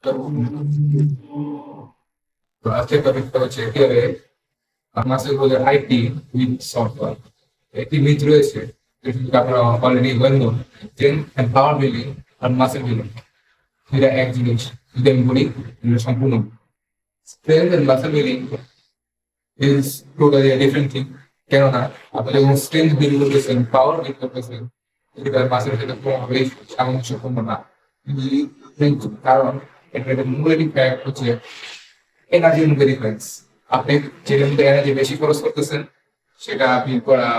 তো আজকের টপিকটা হচ্ছে কিভাবে মাসেল বলে আইটি উইথ সফটওয়্যার। একটি মিথ রয়েছে যেটা আপনারা already well known, train and power building আর মাসেল বিল্ডিং দুইটা এক জিনিস। যদি আমি বলি এটা সম্পূর্ণ train and muscle building is totally different thing. কেননা আপনি যখন স্ট্রেংথ বিল্ড করতেছেন, পাওয়ার বিল্ড করতেছেন, এটা মাসেল সাথে কোনোভাবেই সামঞ্জস্যপূর্ণ না। কারণ এটা মূল ফ্যাক্ট হচ্ছে এনার্জির মধ্যে ডিফারেন্স। আপনি যেটার মধ্যে এনার্জি বেশি খরচ করতেছেন সেটা আপনি করা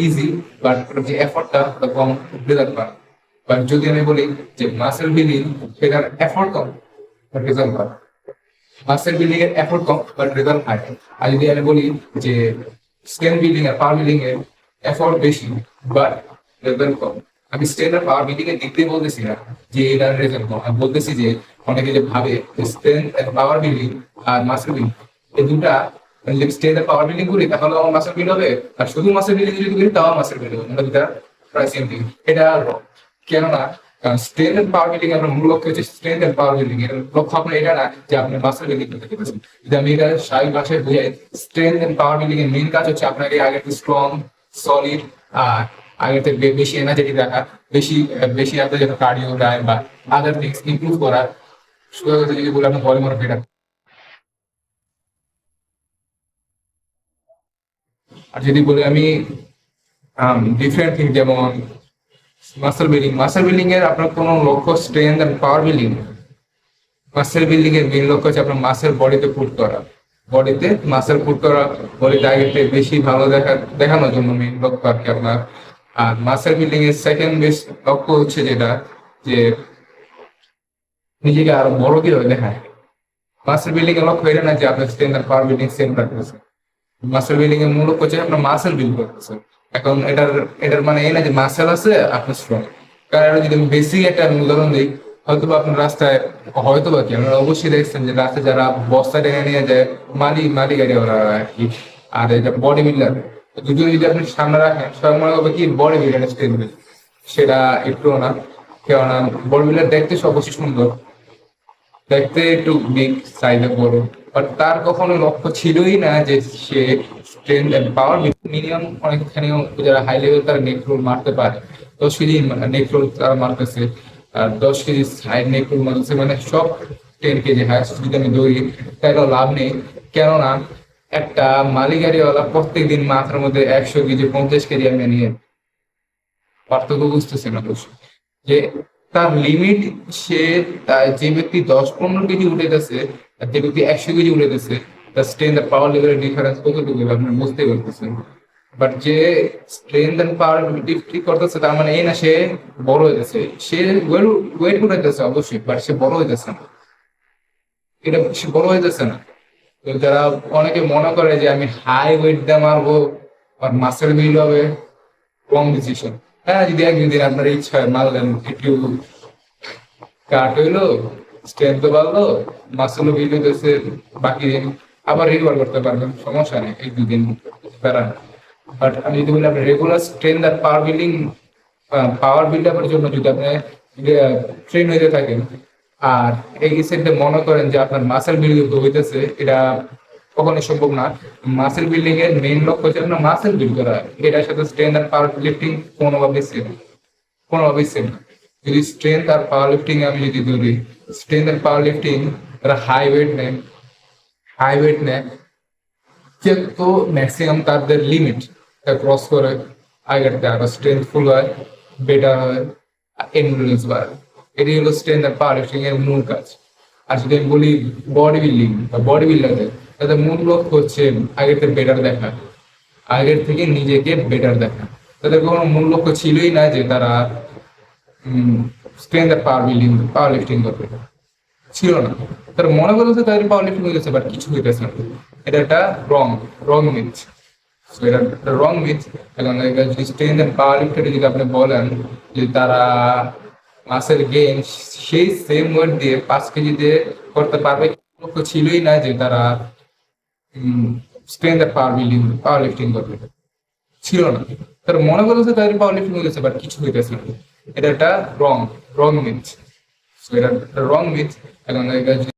ইজি, বাট যে এফর্টটা ওটা কম রেজাল্ট পান। বাট যদি আমি বলি যে মাসেল বিল্ডিং, সেটার এফর্ট কম বাট রেজাল্ট পান। মাসেল বিল্ডিং এর এফর্ট কম বাট রেজাল্ট হাই। আর যদি আমি বলি যে স্ট্রেংথ বিল্ডিং আর পাওয়ার বিল্ডিং এর এফর্ট বেশি বাট রেজাল্ট কম। আমি স্ট্রেংথ আর পাওয়ার বিল্ডিং এর দিক দিয়ে বলতেছি না যে এটার রেজাল্ট কম, আমি বলতেছি যে অনেকে যে ভাবে স্ট্রেংথ আর পাওয়ার বিল্ডিং আর মাসেল বিল্ডিং এই দুটা, মানে যদি স্ট্রেংথ আর পাওয়ার বিল্ডিং করি তাহলে আমার মাসেল বিল্ড হবে, আর শুধু মাসেল বিল্ডিং যদি করি তাও মাসেল বিল্ড হবে। আমরা দুটা প্রায় সেম থিং। এটা wrong। কেননা স্ট্রেংথ এন্ড পাওয়ার বিল্ডিং আপনার মূল লক্ষ্য হচ্ছে স্ট্রেংথ এন্ড পাওয়ার বিল্ডিং। এর লক্ষ্য আপনার এটা না যে আপনি মাসেল বিল্ডিং করতে পেরেছেন। যদি আমি এটা স্বাভাবিক ভাষায় বুঝাই, স্ট্রেংথ এন্ড পাওয়ার বিল্ডিং এর মেইন কাজ হচ্ছে আপনাকে আগে স্ট্রং, সলিড, আর আগের থেকে বেশি এনার্জেটিক রাখা, বেশি বেশি আপনার যেন কার্ডিও টাইম বা আদার থিংস ইমপ্রুভ করা। সুতরাং যদি বলে আপনার ভলিউম আরো বেটার। আর যদি বলি আমি ডিফারেন্ট থিং, যেমন মাসেল বিল্ডিং এর আপনার কোনো লক্ষ্য strength and power building. Muscle building এর মেইন লক্ষ্য হচ্ছে আপনার মাসেল বডিতে পুট করা, বডিতে মাসেল পুট করা, বডিতে আগের থেকে বেশি ভালো দেখানোর জন্য মেইন লক্ষ্য আর কি আপনার। আর মাসেল বিল্ডিং এর সেকেন্ড বেস্ট লক্ষ্য হচ্ছে যেটা, যে নিজেকে আরো বড় কিভাবে দেখায়। মাসেল বিল্ডিং এর লক্ষ্য এটা না যে আপনার স্ট্রেংথ আর পাওয়ার বিল্ডিং সেম রাখতেছে। মাসেল বিল্ডিং এর মূল লক্ষ্য হচ্ছে আপনার মাসেল বিল্ড করতেছে। এখন এটার এটার মানে এই না যে মাসেল আছে আপনার স্ট্রং। কারণ এটা যদি আমি বেসিক একটা উদাহরণ দিই, হয়তো বা আপনার রাস্তায়, হয়তো বা কি আপনারা অবশ্যই দেখছেন যে রাস্তায় যারা বস্তা টেনে নিয়ে যায়, মালি মালি গাড়ি ওরা আর কি, আর এটা বডি বিল্ডার, দুটো যদি আপনি সামনে রাখেন সবাই মনে করবে কি বডি বিল্ডার স্টেজ। সেটা একটু না। কেননা বডি বিল্ডার দেখতে সব অবশ্যই সুন্দর, দেখতে একটু বিগ সাইজে বড়, বাট তার কখনো লক্ষ্য ছিলই না যে সে স্ট্রেংথ এন্ড পাওয়ার মিনিমাম। অনেকখানেও যারা হাই লেভেল তারা নেক রোল মারতে পারে, 10 কেজি নেক রোল তারা মারতেছে, আর 10 কেজি সাইড নেক রোল মারতেছে, মানে সব 10 কেজি হাই যদি আমি দৌড়ি তাহলে লাভ নেই। কেননা একটা মালি গাড়িওয়ালা প্রত্যেক দিন মাথার মধ্যে 100 কেজি 50 কেজি আমি নিয়ে, পার্থক্য বুঝতেছেন অবশ্যই যে তার লিমিট। সে যে ব্যক্তি 10-15 কেজি উঠেছে আর যে ব্যক্তি 100 কেজি উঠেছে, তার স্ট্রেংথ আর পাওয়ার লেভেলের ডিফারেন্স কতটুকু আপনি বুঝতে পারতেছেন। বাট যে স্ট্রেংথ এন্ড পাওয়ার ঠিক করতেছে তার মানে এই না সে বড় হইতেছে। সে ওয়েট উঠাইতেছে অবশ্যই, বাট সে বড় হইতেছে না। এটা সে বড় হইতেছে না। তো যারা অনেকে মনে করে যে আমি হাই ওয়েট দিয়ে মারবো আর মাসেল বিল্ড হবে, রং ডিসিশন। হ্যাঁ, যদি এক দুদিন আপনার ইচ্ছা হয় মারলেন, একটু কাট হইলো, স্ট্রেংথ বাড়লো, মাসেলও বিল্ড হইতেছে, বাকি দিন আবার রিকভার করতে পারবেন, সমস্যা নেই, এক দুদিন প্যারা। বাট আমি যদি বলি আপনি রেগুলার স্ট্রেংথ আর পাওয়ার বিল্ডিং, পাওয়ার বিল্ড আপের জন্য যদি আপনি ট্রেন হইতে থাকেন আর এই সেটে মনে করেন যে আপনার মাসেল বিল্ডিং হইতেছে, এটা কখনোই সম্ভব না। মাসেল বিল্ডিং এর মেইন লক্ষ্য হচ্ছে আপনার মাসেল বিল্ড করা। এটার সাথে স্ট্রেংথ আর পাওয়ার লিফটিং কোনোভাবেই সেম, কোনোভাবেই সেম না। যদি স্ট্রেংথ আর পাওয়ার লিফটিং আমি যদি ধরি, স্ট্রেংথ আর পাওয়ার লিফটিং তারা হাই ওয়েট নেয়, হাই ওয়েট নেয় কিন্তু ম্যাক্সিমাম তাদের লিমিট ক্রস করে, আগের আরো স্ট্রেংথফুল হয়, বেটার হয়, এন্ডুরেন্স বাড়ে। এটি হলো স্ট্রেংথ আর পাওয়ার লিফটিং এর মূল কাজ। আর যদি আমি বলি বডি বিল্ডিং বা বডি বিল্ডারদের, তাদের মূল লক্ষ্য হচ্ছে আগের থেকে বেটার দেখা, আগের থেকে নিজেকে বেটার দেখা। তাদের কোনো মূল লক্ষ্য ছিলই না যে তারা স্ট্রেংথ আর পাওয়ার লিফটিং করবে, ছিল না। তারা মনে করতেছে তাদের পাওয়ার লিফটিং হয়ে গেছে, বাট কিছু হইতেছে না। এটা একটা রং রং মিথ। এটা একটা রং মিথ। এখন যদি স্ট্রেংথ এন্ড পাওয়ার লিফটারে যদি আপনি বলেন যে তারা মাসেল গেইন সেই সেম ওয়েট দিয়ে 5 কেজি দিয়ে করতে পারবে, লক্ষ্য ছিলই না যে তারা স্ট্রেংথ আর পাওয়ার লিফটিং করবে, ছিল না। তারা মনে করতেছে তাদের পাওয়ার লিফটিং হয়ে গেছে, বাট কিছু হইতেছে না। এটা একটা রং রং মিথ। এটা রং মিথ। এখন এটা